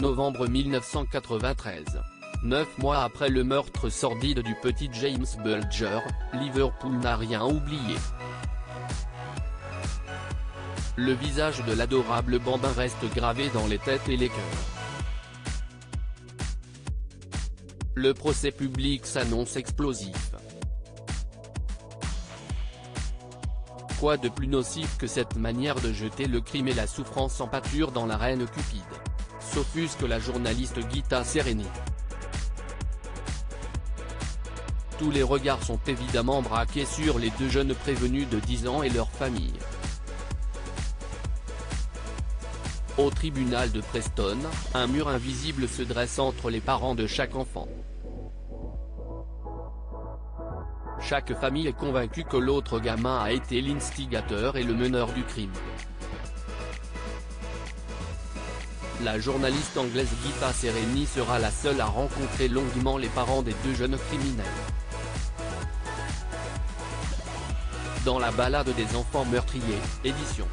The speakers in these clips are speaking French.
novembre 1993. 9 mois après le meurtre sordide du petit James Bulger, Liverpool n'a rien oublié. Le visage de l'adorable bambin reste gravé dans les têtes et les cœurs. Le procès public s'annonce explosif. Quoi de plus nocif que cette manière de jeter le crime et la souffrance en pâture dans l'arène cupide, s'offusque la journaliste Gita Sereni. Tous les regards sont évidemment braqués sur les deux jeunes prévenus de 10 ans et leur famille. Au tribunal de Preston, un mur invisible se dresse entre les parents de chaque enfant. Chaque famille est convaincue que l'autre gamin a été l'instigateur et le meneur du crime. La journaliste anglaise Gita Sereni sera la seule à rencontrer longuement les parents des deux jeunes criminels. Dans la balade des enfants meurtriers, édition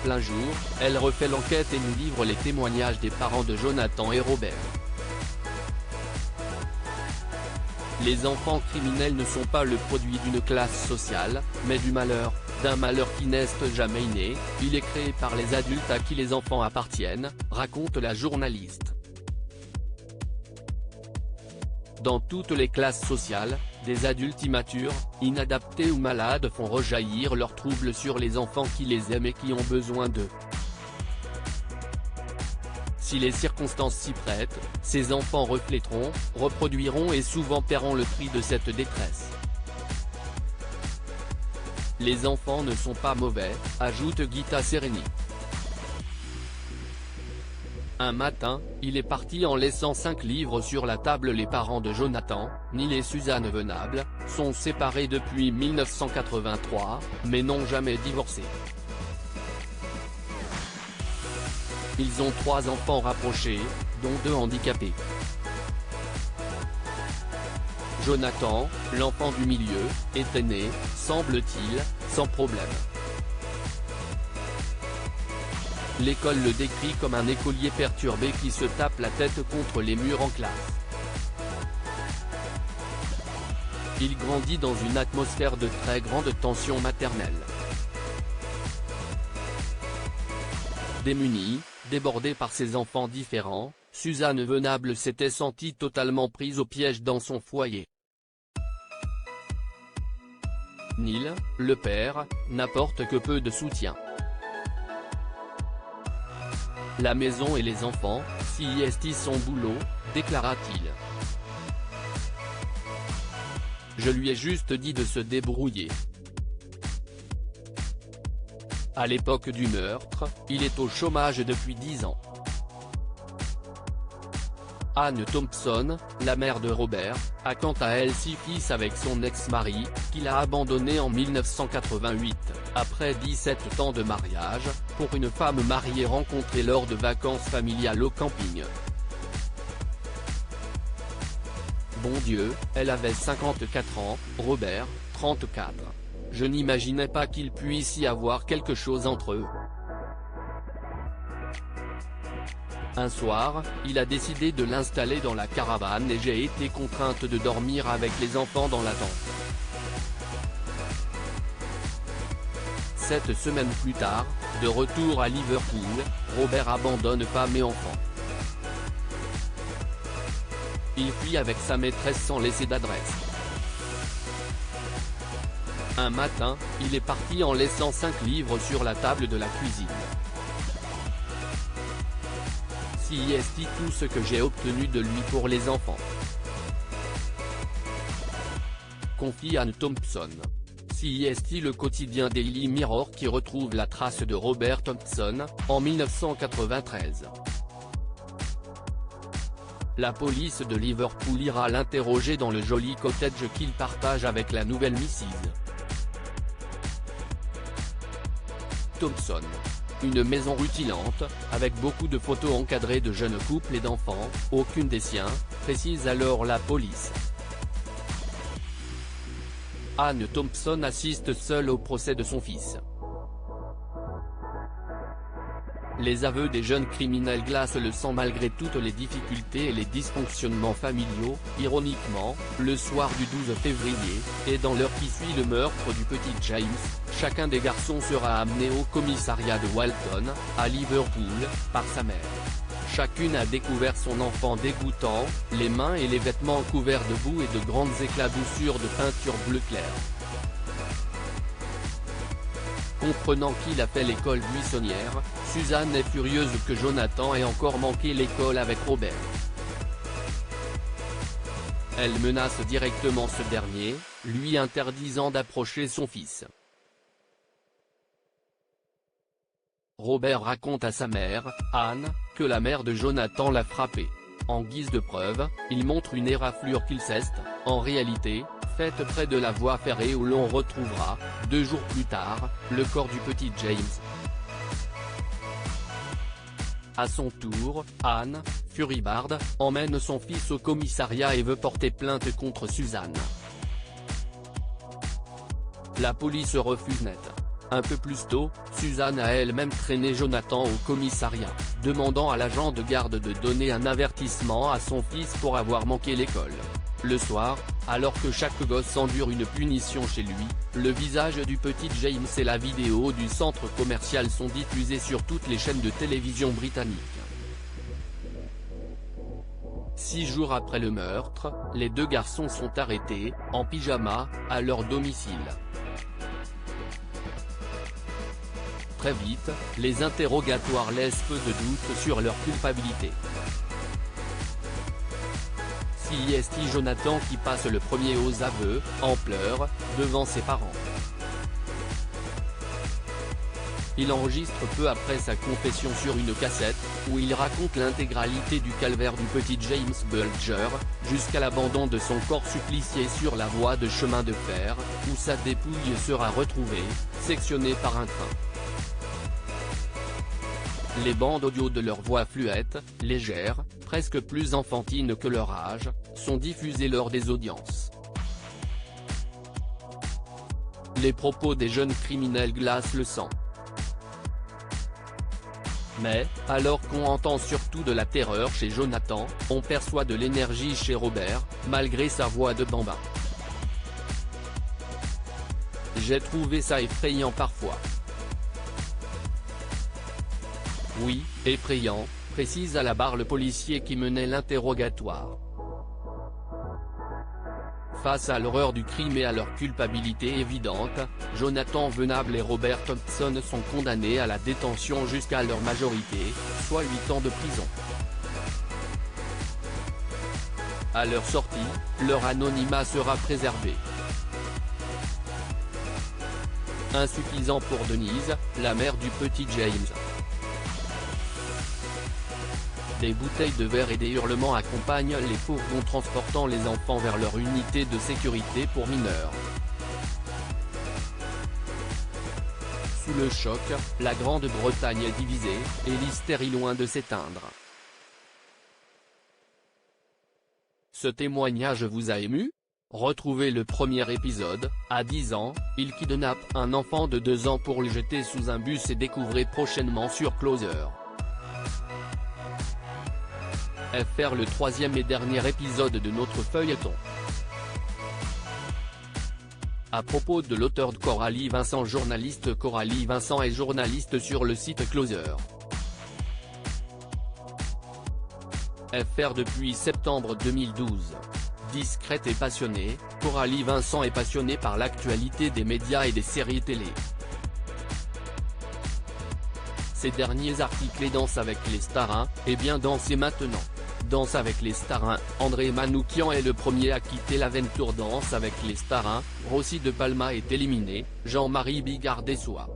Plein jour, elle refait l'enquête et nous livre les témoignages des parents de Jonathan et Robert. Les enfants criminels ne sont pas le produit d'une classe sociale, mais du malheur, d'un malheur qui n'est jamais inné, il est créé par les adultes à qui les enfants appartiennent, raconte la journaliste. Dans toutes les classes sociales, des adultes immatures, inadaptés ou malades font rejaillir leurs troubles sur les enfants qui les aiment et qui ont besoin d'eux. Si les circonstances s'y prêtent, ces enfants refléteront, reproduiront et souvent paieront le prix de cette détresse. Les enfants ne sont pas mauvais, ajoute Gita Sereni. Un matin, il est parti en laissant 5 livres sur la table. Les parents de Jonathan, Neil et Suzanne Venable, sont séparés depuis 1983, mais n'ont jamais divorcé. Ils ont 3 enfants rapprochés, dont 2 handicapés. Jonathan, l'enfant du milieu, était né, semble-t-il, sans problème. L'école le décrit comme un écolier perturbé qui se tape la tête contre les murs en classe. Il grandit dans une atmosphère de très grande tension maternelle. Démunie, débordée par ses enfants différents, Suzanne Venable s'était sentie totalement prise au piège dans son foyer. Neil, le père, n'apporte que peu de soutien. La maison et les enfants, si est son boulot, déclara-t-il. Je lui ai juste dit de se débrouiller. À l'époque du meurtre, il est au chômage depuis 10 ans. Anne Thompson, la mère de Robert, a quant à elle 6 fils avec son ex-mari, qu'il a abandonné en 1988, après 17 ans de mariage, pour une femme mariée rencontrée lors de vacances familiales au camping. Bon Dieu, elle avait 54 ans, Robert, 34. Je n'imaginais pas qu'il puisse y avoir quelque chose entre eux. Un soir, il a décidé de l'installer dans la caravane et j'ai été contrainte de dormir avec les enfants dans la tente. 7 semaines plus tard, de retour à Liverpool, Robert abandonne femme et enfants. Il fuit avec sa maîtresse sans laisser d'adresse. Un matin, il est parti en laissant 5 livres sur la table de la cuisine. Si est tout ce que j'ai obtenu de lui pour les enfants. Confie Anne Thompson. Si est le quotidien Daily Mirror qui retrouve la trace de Robert Thompson, en 1993. La police de Liverpool ira l'interroger dans le joli cottage qu'il partage avec la nouvelle Mrs. Thompson. Une maison rutilante, avec beaucoup de photos encadrées de jeunes couples et d'enfants, aucune des siens, précise alors la police. Anne Thompson assiste seule au procès de son fils. les aveux des jeunes criminels glacent le sang malgré toutes les difficultés et les dysfonctionnements familiaux. Ironiquement, le soir du 12 février, et dans l'heure qui suit le meurtre du petit James, chacun des garçons sera amené au commissariat de Walton, à Liverpool, par sa mère. Chacune a découvert son enfant dégoûtant, les mains et les vêtements couverts de boue et de grandes éclaboussures de peinture bleu clair. Comprenant qu'il a fait l'école buissonnière, Suzanne est furieuse que Jonathan ait encore manqué l'école avec Robert. Elle menace directement ce dernier, lui interdisant d'approcher son fils. Robert raconte à sa mère, Anne, que la mère de Jonathan l'a frappé. En guise de preuve, il montre une éraflure qu'il ceste, en réalité, faite près de la voie ferrée où l'on retrouvera, 2 jours plus tard, le corps du petit James. À son tour, Anne, furibarde, emmène son fils au commissariat et veut porter plainte contre Suzanne. La police refuse net. Un peu plus tôt, Suzanne a elle-même traîné Jonathan au commissariat, demandant à l'agent de garde de donner un avertissement à son fils pour avoir manqué l'école. Le soir, alors que chaque gosse endure une punition chez lui, le visage du petit James et la vidéo du centre commercial sont diffusés sur toutes les chaînes de télévision britanniques. 6 jours après le meurtre, les 2 garçons sont arrêtés, en pyjama, à leur domicile. Très vite, les interrogatoires laissent peu de doute sur leur culpabilité. C'est Jonathan qui passe le premier aux aveux, en pleurs, devant ses parents. Il enregistre peu après sa confession sur une cassette, où il raconte l'intégralité du calvaire du petit James Bulger, jusqu'à l'abandon de son corps supplicié sur la voie de chemin de fer, où sa dépouille sera retrouvée, sectionnée par un train. Les bandes audio de leur voix fluette, légères, presque plus enfantines que leur âge, sont diffusées lors des audiences. Les propos des jeunes criminels glacent le sang. Mais, alors qu'on entend surtout de la terreur chez Jonathan, on perçoit de l'énergie chez Robert, malgré sa voix de bambin. J'ai trouvé ça effrayant parfois. Oui, effrayant, précise à la barre le policier qui menait l'interrogatoire. Face à l'horreur du crime et à leur culpabilité évidente, Jonathan Venable et Robert Thompson sont condamnés à la détention jusqu'à leur majorité, soit 8 ans de prison. À leur sortie, leur anonymat sera préservé. Insuffisant pour Denise, la mère du petit James. Des bouteilles de verre et des hurlements accompagnent les fourgons transportant les enfants vers leur unité de sécurité pour mineurs. Sous le choc, la Grande-Bretagne est divisée, et l'hystérie loin de s'éteindre. Ce témoignage vous a ému ? Retrouvez le premier épisode. À 10 ans, il kidnappe un enfant de 2 ans pour le jeter sous un bus et découvrez prochainement sur Closer. Faire le 3e et dernier épisode de notre feuilleton. À propos de l'auteur de Coralie Vincent. Journaliste Coralie Vincent est journaliste sur le site Closer. FR depuis septembre 2012. Discrète et passionnée, Coralie Vincent est passionnée par l'actualité des médias et des séries télé. Ces derniers articles et Danse avec les stars 1, et bien Danser maintenant. Danse avec les stars 1, André Manoukian est le premier à quitter l'aventure Danse avec les stars 1, Rossi de Palma est éliminé, Jean-Marie Bigard déçoit.